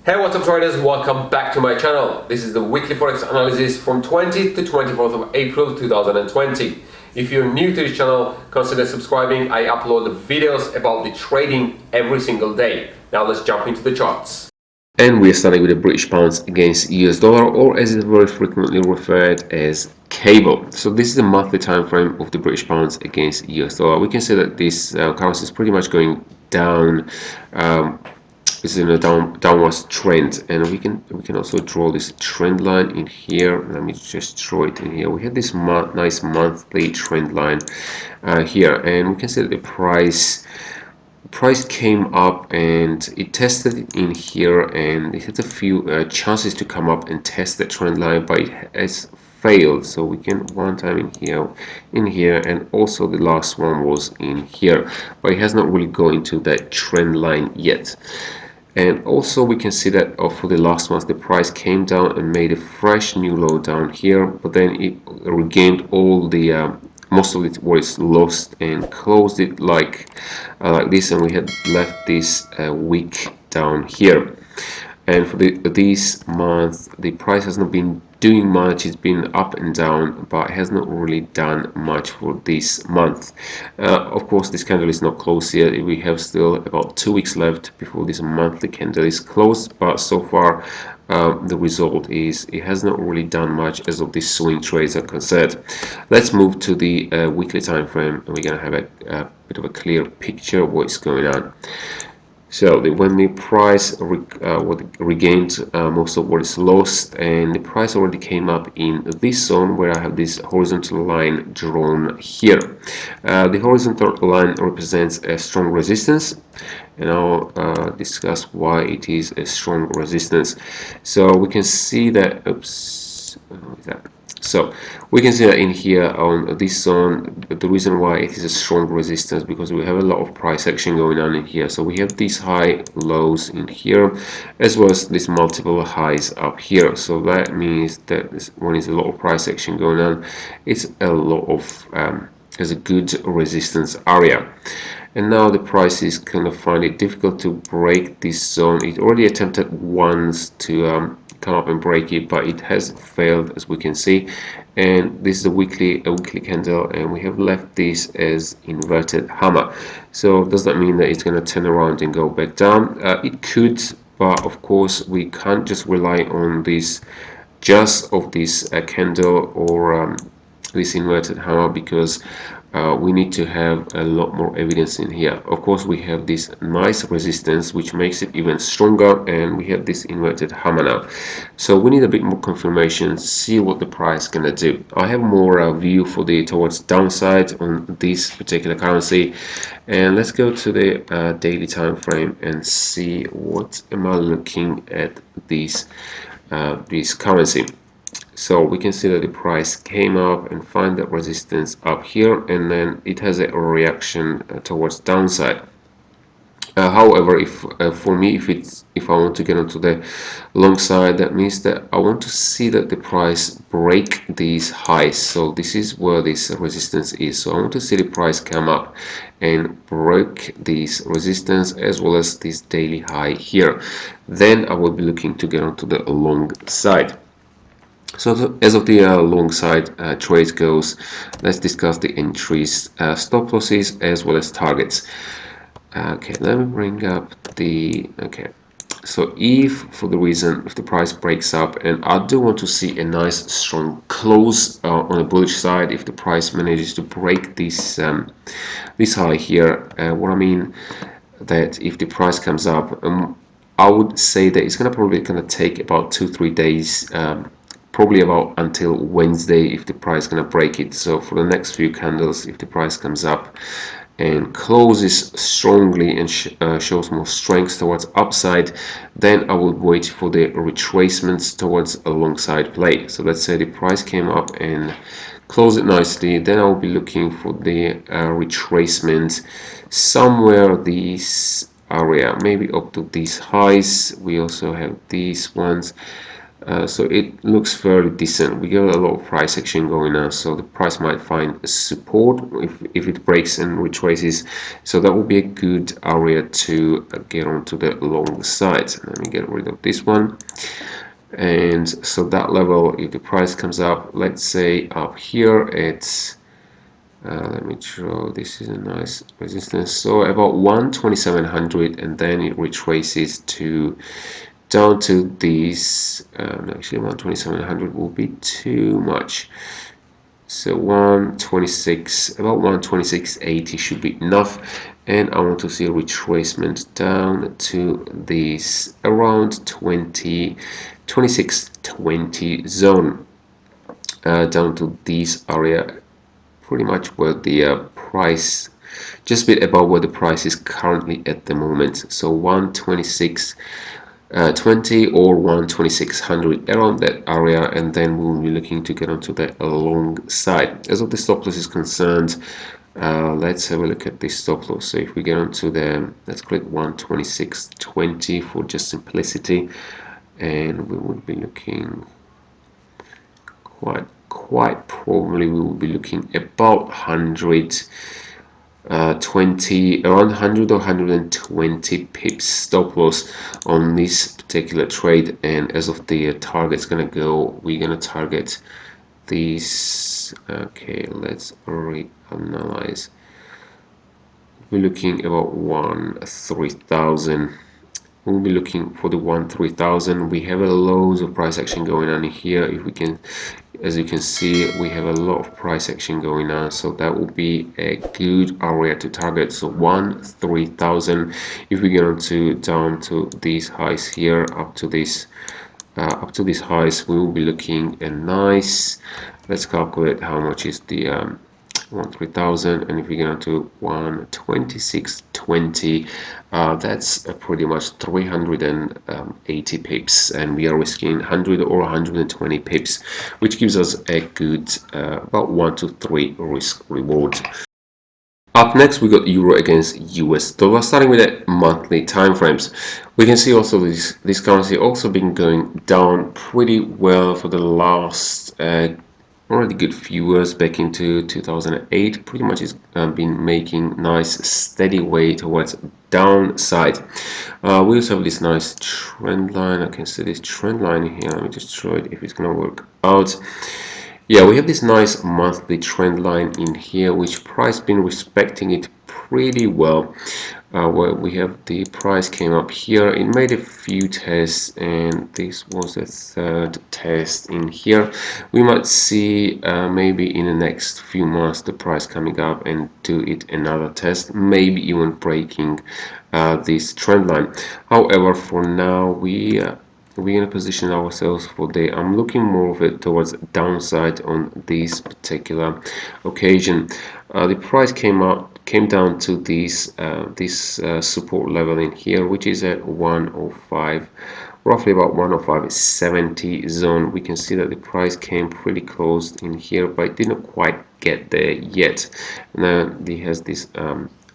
Hey, what's up traders, welcome back to my channel. This is the weekly forex analysis from 20th to 24th of April 2020. If you're new to this channel, consider subscribing. I upload videos about the trading every single day. Now let's jump into the charts. And we're starting with the British pounds against US dollar, or as it's very frequently referred as cable. So this is the monthly time frame of the British pounds against US dollar. We can see that this currency is pretty much going down. It's in a downwards trend, and we can also draw this trend line in here. Let me just draw it in here. We have this nice monthly trend line here, and we can see that the price came up and it tested in here, and it had a few chances to come up and test the trend line, but it has failed. So we can one time in here, and also the last one was in here, but it has not really gone into that trend line yet. And also we can see that for the last month the price came down and made a fresh new low down here, but then it regained all the most of it was lost and closed it like this, and we had left this wick down here. And for this month the price has not been doing much. It's been up and down, but has not really done much for this month. Of course, this candle is not closed yet. We have still about 2 weeks left before this monthly candle is closed, but so far the result is it has not really done much as of these swing trades are concerned. Let's move to the weekly time frame, and we're going to have a bit of a clear picture of what's going on. So when the price regained most of what is lost, and the price already came up in this zone where I have this horizontal line drawn here. The horizontal line represents a strong resistance, and I'll discuss why it is a strong resistance. So we can see that, oops, so we can see that in here on this zone, the reason why it is a strong resistance because we have a lot of price action going on in here. So we have these high lows in here, as well as these multiple highs up here. So that means that when there's a lot of price action going on, it's a lot of as a good resistance area. And now the price is kind of find it difficult to break this zone. It already attempted once to come up and break it, but it has failed, as we can see. And this is a weekly candle, and we have left this as inverted hammer. So does that mean that it's going to turn around and go back down? It could, but of course we can't just rely on this candle or this inverted hammer, because we need to have a lot more evidence in here. Of course, we have this nice resistance which makes it even stronger, and we have this inverted hammer now. So we need a bit more confirmation, see what the price is gonna do. I have more view for the towards downside on this particular currency, and let's go to the daily time frame and see what am I looking at this currency. So we can see that the price came up and find that resistance up here, and then it has a reaction towards downside. However, if for me, if I want to get onto the long side, that means that I want to see that the price break these highs. So this is where this resistance is. So I want to see the price come up and break this resistance as well as this daily high here. Then I will be looking to get onto the long side. So as of the long side trade goes, let's discuss the entries, stop losses as well as targets. Okay, let me bring up the so if for the reason if the price breaks up, and I do want to see a nice strong close on the bullish side, if the price manages to break this this high here, what I mean that if the price comes up, I would say that it's probably gonna take about 2-3 days, probably about until Wednesday, if the price is going to break it. So for the next few candles, if the price comes up and closes strongly and shows more strength towards upside, then I will wait for the retracements towards a long side play. So let's say the price came up and closed it nicely, then I'll be looking for the retracement somewhere this area, maybe up to these highs. We also have these ones. So it looks fairly decent. We got a lot of price action going on, so the price might find support if it breaks and retraces. So that would be a good area to get onto the long side. Let me get rid of this one. And so that level, if the price comes up, let's say up here, it's let me draw, this is a nice resistance, so about 12700, and then it retraces to down to these actually 12700 will be too much, so 126, about 126.80 should be enough, and I want to see a retracement down to these around 2620 zone, down to this area, pretty much where the price, just a bit above where the price is currently at the moment. So 126.20 or 12600, around that area, and then we'll be looking to get onto the long side. As of the stop loss is concerned, let's have a look at this stop loss. So if we get onto the, let's click 126.20 for just simplicity, and we would be looking quite probably we will be looking about 120, around 100 or 120 pips stop loss on this particular trade. And as of the target's gonna go, we're gonna target these. Okay, let's reanalyze. We're looking about 13000. We'll be looking for the 13000. We have a loads of price action going on here. If we can, as you can see, we have a lot of price action going on, so that will be a good area to target. So 13000. If we get onto down to these highs here, up to these highs, we will be looking a nice, let's calculate how much is the 13000, and if we get on to 126.20, that's pretty much 380 pips, and we are risking 100 or 120 pips, which gives us a good about 1 to 3 risk reward. Up next, we got euro against US dollar, starting with the monthly time frames. We can see also this currency also been going down pretty well for the last already good few years. Back into 2008, pretty much has been making nice steady way towards downside. We also have this nice trend line. I can see this trend line here. Let me just try it if it's gonna work out. Yeah, we have this nice monthly trend line in here, which price been respecting it pretty well. Where we have the price came up here, it made a few tests, and this was the third test in here. We might see maybe in the next few months the price coming up and do it another test, maybe even breaking this trend line. However, for now we're going to position ourselves for the, I'm looking more of it towards downside on this particular occasion. The price came down to this support level in here, which is at 105, roughly about 105.70 zone. We can see that the price came pretty close in here, but it didn't quite get there yet. Now it has this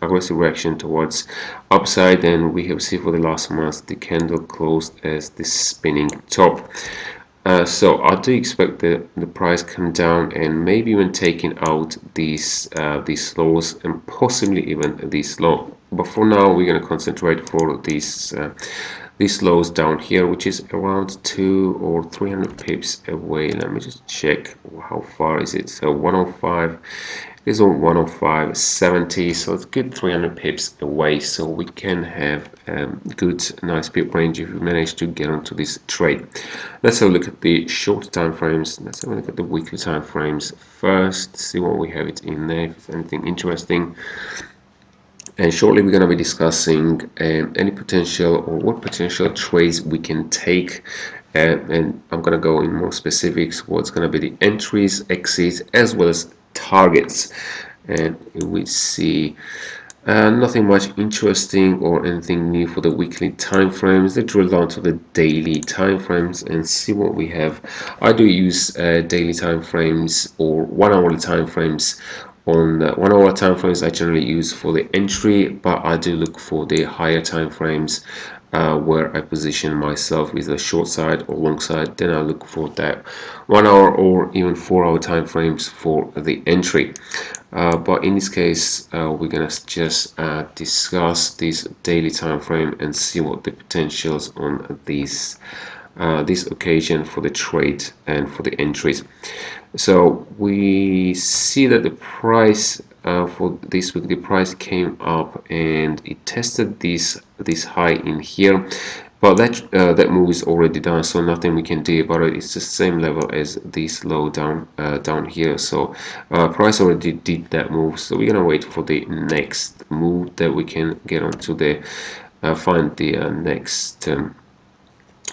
aggressive reaction towards upside, and we have seen for the last month the candle closed as this spinning top. So I do expect the price come down and maybe even taking out these lows and possibly even this low. But for now, we're going to concentrate for these lows down here, which is around 200 or 300 pips away. Let me just check how far is it. So 105 is on 105.70, so it's good 300 pips away. So we can have good nice pip range if we manage to get onto this trade. Let's have a look at the short time frames. Let's have a look at the weekly time frames first, see what we have it in there, if there's anything interesting. And shortly we're going to be discussing any potential or what potential trades we can take, and I'm going to go in more specifics what's going to be the entries, exits, as well as targets. And we see nothing much interesting or anything new for the weekly time frames. Let's drill down to the daily time frames and see what we have. I do use daily time frames or 1 hourly time frames. On 1 hour time frames I generally use for the entry, but I do look for the higher time frames where I position myself with the short side or long side. Then I look for that 1 hour or even 4 hour time frames for the entry. But in this case, we're gonna just discuss this daily time frame and see what the potentials on these this occasion for the trade and for the entries. So we see that the price for this week, the price came up and it tested this high in here, but that move is already done, so nothing we can do about it. It's the same level as this low down down here. So price already did that move, so we're gonna wait for the next move that we can get onto the find the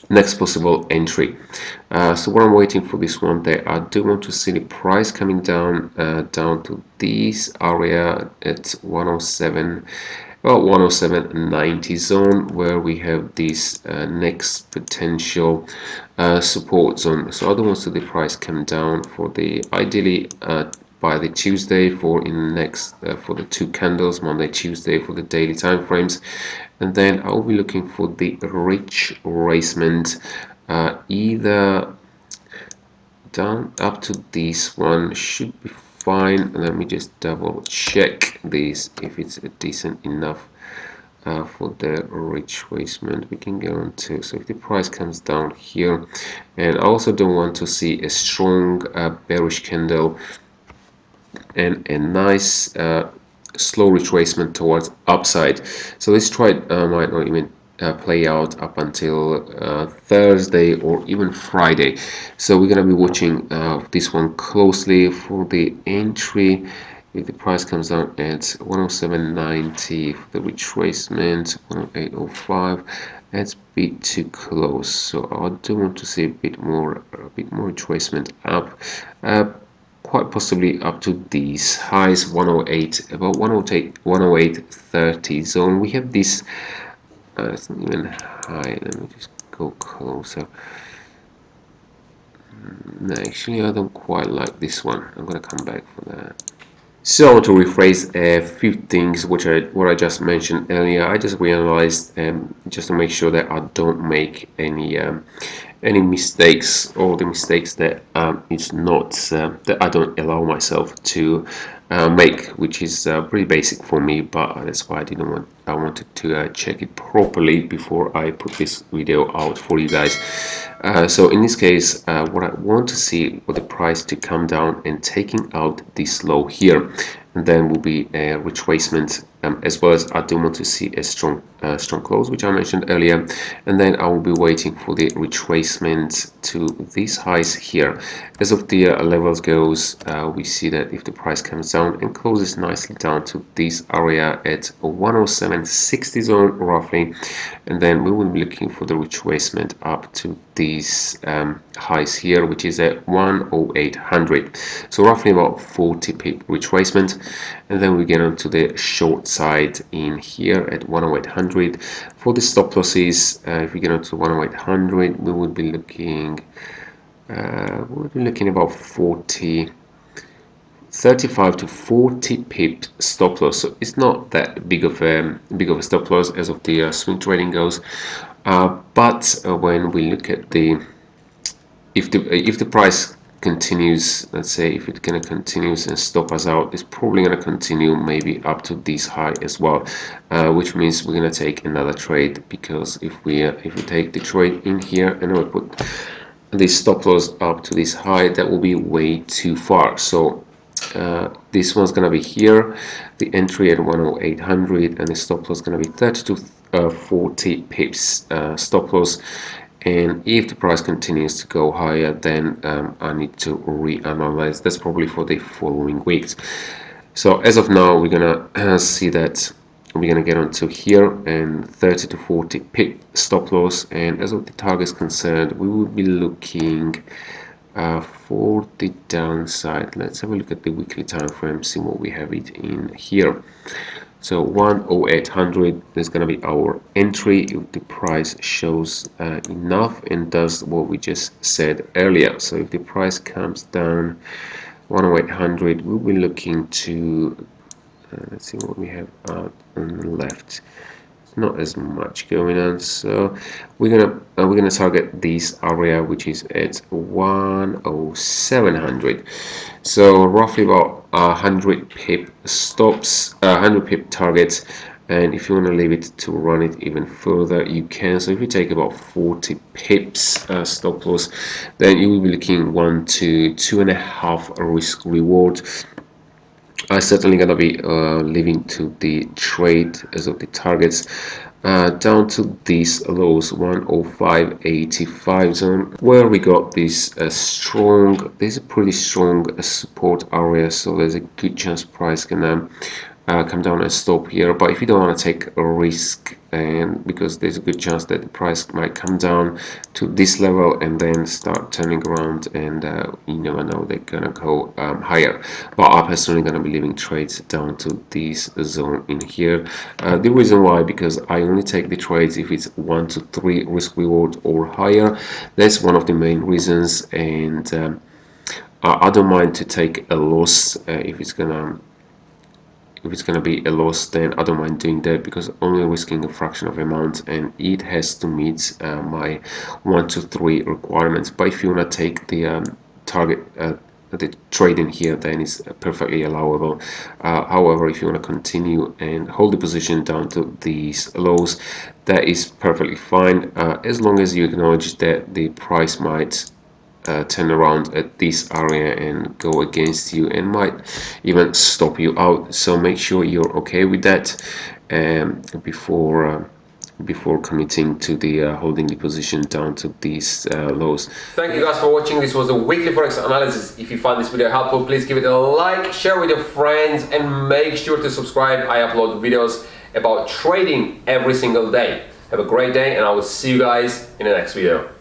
next possible entry. So what I'm waiting for this one there, I do want to see the price coming down down to this area at 107, well 107.90 zone, where we have this next potential support zone. So I don't want to see the price come down for the ideally by the Tuesday for in next for the two candles, Monday, Tuesday for the daily time frames, and then I'll be looking for the retracement either down up to this one should be fine. Let me just double check this if it's decent enough for the retracement we can get on to. So if the price comes down here, and I also don't want to see a strong bearish candle and a nice slow retracement towards upside. So this trade might not even play out up until Thursday or even Friday. So we're going to be watching this one closely for the entry. If the price comes down at 107.90 for the retracement, 108.05, that's a bit too close. So I do want to see a bit more retracement up. Quite possibly up to these highs, 108, about 108.30 zone. We have this it's not even high. Let me just go closer. No, actually I don't quite like this one. I'm gonna come back for that. So to rephrase a few things what I just mentioned earlier, I just realized just to make sure that I don't make any mistakes, or the mistakes that it's not that I don't allow myself to make, which is pretty basic for me, but that's why I wanted to check it properly before I put this video out for you guys. So in this case, what I want to see for the price to come down and taking out this low here, and then will be a retracement, as well as I do want to see a strong close, which I mentioned earlier, and then I will be waiting for the retracement to these highs here. As of the levels goes, we see that if the price comes down and closes nicely down to this area at 107.60 zone roughly, and then we will be looking for the retracement up to these highs here, which is at 108.100, so roughly about 40 pip retracement, and then we get onto the short side in here at 108.100. For the stop losses, if we get onto 108.100, we would be looking about 35 to 40 pip stop loss. So it's not that big of a stop loss as of the swing trading goes, but when we look at the if the price continues, let's say if it kind of continues and stop us out, it's probably going to continue maybe up to this high as well, which means we're going to take another trade, because if we take the trade in here and we put this stop loss up to this high, that will be way too far. So this one's going to be here, the entry at 108.100, and the stop loss is going to be 30 to 40 pips stop loss. And if the price continues to go higher, then I need to reanalyze. That's probably for the following weeks. So as of now, we're gonna see that we're gonna get onto here and 30 to 40 pip stop loss. And as of the targets concerned, we will be looking for the downside. Let's have a look at the weekly time frame, see what we have it in here. So 108.100 is going to be our entry if the price shows enough and does what we just said earlier. So if the price comes down 108.100, we'll be looking to let's see what we have on the left. not as much going on. So we're gonna target this area, which is at 10700. So roughly about 100 pip stops, 100 pip targets. And if you want to leave it to run it even further, you can. So if you take about 40 pips stop loss, then you will be looking 1 to 2.5 risk reward. I'm certainly gonna be leaving to the trade as of the targets down to these lows, 105.85 zone, where we got this strong. There's a pretty strong support area, so there's a good chance price can come down and stop here. But if you don't want to take a risk, and because there's a good chance that the price might come down to this level and then start turning around, and you never know, they're gonna go higher. But I'm personally gonna be leaving trades down to this zone in here. The reason why, because I only take the trades if it's 1 to 3 risk reward or higher. That's one of the main reasons, and I don't mind to take a loss if it's gonna be a loss. Then I don't mind doing that, because only risking a fraction of amount, and it has to meet my 1 to 3 requirements. But if you want to take the target the trade in here, then it's perfectly allowable. However, if you want to continue and hold the position down to these lows, that is perfectly fine, as long as you acknowledge that the price might turn around at this area and go against you, and might even stop you out. So make sure you're okay with that before committing to the holding the position down to these lows. Thank you guys for watching. This was the weekly Forex analysis. If you found this video helpful, please give it a like, share with your friends, and make sure to subscribe. I upload videos about trading every single day. Have a great day, and I will see you guys in the next video.